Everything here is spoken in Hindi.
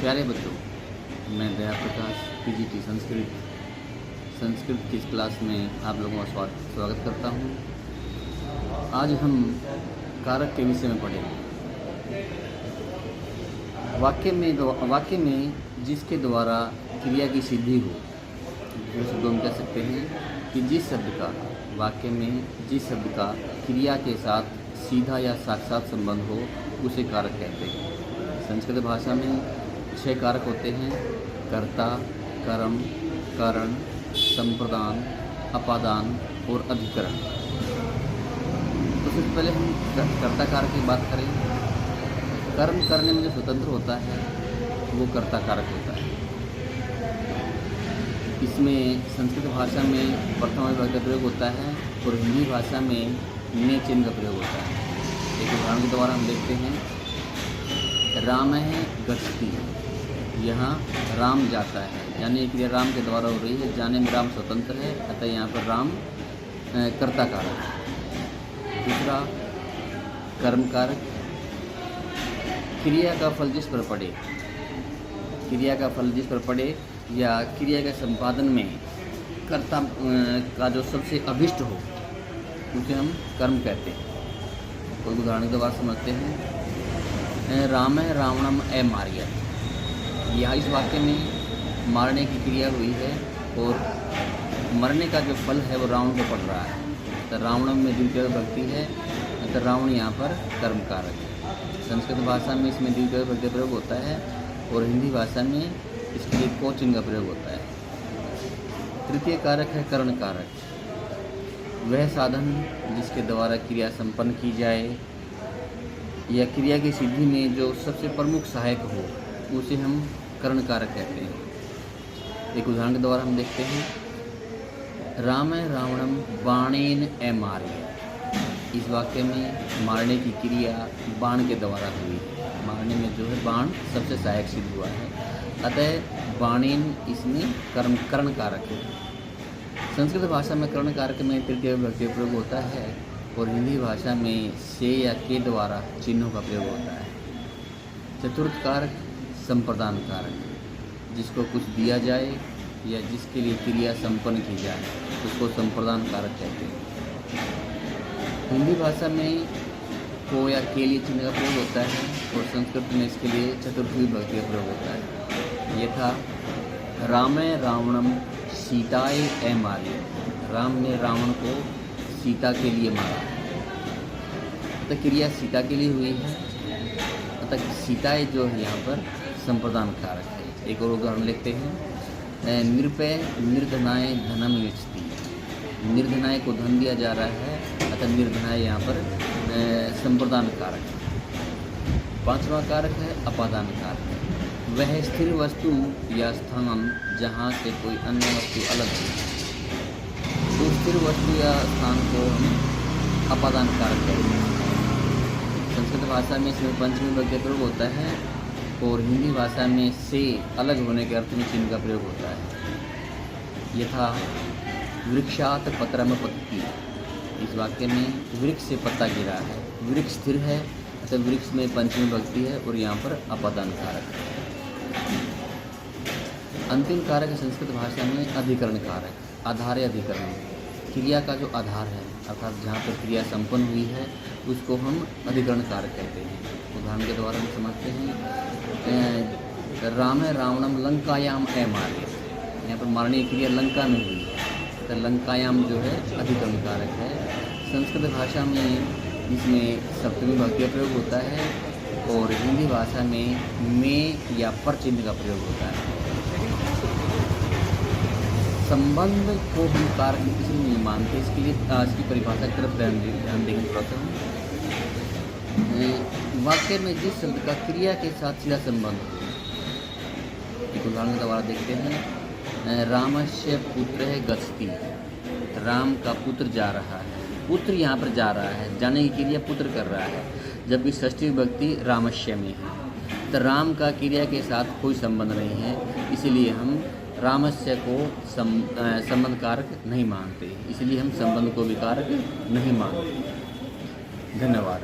प्यारे बच्चों, मैं दया प्रकाश पीजीटी संस्कृत की इस क्लास में आप लोगों का स्वागत करता हूँ। आज हम कारक के विषय में पढ़ेंगे। वाक्य में जिसके द्वारा क्रिया की सिद्धि हो, दूसरे शब्दों में कह सकते हैं कि जिस शब्द का वाक्य में जिस शब्द का क्रिया के साथ सीधा या साक्षात संबंध हो उसे कारक कहते हैं। संस्कृत भाषा में 6 कारक होते हैं: कर्ता, कर्म, करण, संप्रदान, अपादान और अधिकरण। तो सबसे पहले हम कर्ता कारक की बात करें। कर्म करने में जो स्वतंत्र होता है वो कर्ता कारक होता है। इसमें संस्कृत भाषा में प्रथम विभक्ति का प्रयोग होता है और हिंदी भाषा में ने चिन्ह का प्रयोग होता है। एक उदाहरण के द्वारा हम देखते हैं, राम है गच्छति, यहाँ राम जाता है, यानी क्रिया राम के द्वारा हो रही है। जाने में राम स्वतंत्र है, अतः यहाँ पर राम कर्ता कारक है। दूसरा कर्म कारक, क्रिया का फल जिस पर पड़े, क्रिया का फल जिस पर पड़े या क्रिया के संपादन में कर्ता का जो सबसे अभिष्ट हो उसे हम कर्म कहते हैं। कोई उदाहरण के द्वारा समझते हैं, राम है रावणम मारियत। यह इस वाक्य में मारने की क्रिया हुई है और मरने का जो फल है वो रावण को पड़ रहा है, तो रावणम में द्वितीय विभक्ति है, तो रावण यहाँ पर कर्म कारक है। संस्कृत भाषा में इसमें द्वितीय विभक्ति प्रयोग होता है और हिंदी भाषा में इसके लिए को चिन्ह का प्रयोग होता है। तृतीय कारक है करण कारक। वह साधन जिसके द्वारा क्रिया संपन्न की जाए या क्रिया की सिद्धि में जो सबसे प्रमुख सहायक हो उसे हम करण कारक कहते हैं। एक उदाहरण के द्वारा हम देखते हैं, राम रावणम बाणेन मार्य। इस वाक्य में मारने की क्रिया बाण के द्वारा हुई है। मारने में जो है बाण सबसे सहायक सिद्ध हुआ है, अतः बाणेन इसमें करण कारक है। संस्कृत भाषा में कर्ण कारक में तृतीय विभक्ति प्रयोग होता है और हिंदी भाषा में से या के द्वारा चिन्हों का प्रयोग होता है। चतुर्थ कारक संप्रदान कारक, जिसको कुछ दिया जाए या जिसके लिए क्रिया संपन्न की जाए उसको संप्रदान कारक कहते हैं। हिंदी भाषा में को या के लिए चिन्ह का प्रयोग होता है और संस्कृत में इसके लिए चतुर्थ विभक्ति का प्रयोग होता है। ये था, रामे रावणम सीताय मार्य। राम ने रावण को सीता के लिए मारा, अतः क्रिया सीता के लिए हुई है, अतः सीताएँ जो है यहाँ पर संप्रदान कारक है। एक और उदाहरण लेते हैं, निरपय निर्धनाय धनम यच्छति। निर्धनाय को धन दिया जा रहा है, अतः निर्धनाय यहाँ पर संप्रदान कारक है। पांचवा कारक है अपादान कारक। वह स्थिर वस्तु या स्थान जहाँ से कोई अन्य वस्तु अलग है, तो स्थिर वस्तु या स्थान को हम अपादान कारक कहते हैं। संस्कृत भाषा में इसमें पंचमी विभक्ति प्रयोग होता है और हिंदी भाषा में से अलग होने के अर्थ में चिन्ह का प्रयोग होता है। यथा वृक्षात पत्रम पत्ती। इस वाक्य में वृक्ष से पत्ता गिरा है, वृक्ष स्थिर है, अतः वृक्ष में पंचमी विभक्ति है और यहाँ पर अपादान कारक है। अंतिम कारक है संस्कृत भाषा में अधिकरण कारक, आधार अधिकरण। क्रिया का जो आधार है अर्थात जहाँ पर क्रिया संपन्न हुई है उसको हम अधिकरण कारक कहते हैं। उदाहरण के द्वारा हम समझते हैं, राम रावणम लंकायाम मार्य। यहाँ पर मारने की क्रिया लंका में हुई है, तो लंकायाम जो है अधिकरण कारक है। संस्कृत भाषा में इसमें सप्तमी विभक्ति का प्रयोग होता है और हिंदी भाषा में या पर चिन्ह का प्रयोग होता है। संबंध को हम कारक किसी नहीं मानते, इसके लिए आज की परिभाषा की तरफ ध्यान देंगे थोड़ा सा। वाक्य में जिस शब्द का क्रिया के साथ सीधा संबंध हो, एक उदाहरण के द्वारा देखते हैं, रामस्य पुत्र है गच्छति। राम का पुत्र जा रहा है, पुत्र यहाँ पर जा रहा है, जाने की क्रिया पुत्र कर रहा है, जबकि षष्ठी विभक्ति रामस्य में है, तो राम का क्रिया के साथ कोई संबंध नहीं है, इसीलिए हम रामस्य को संबंध कारक नहीं मानते, इसलिए हम संबंध को भी कारक नहीं मानते। धन्यवाद।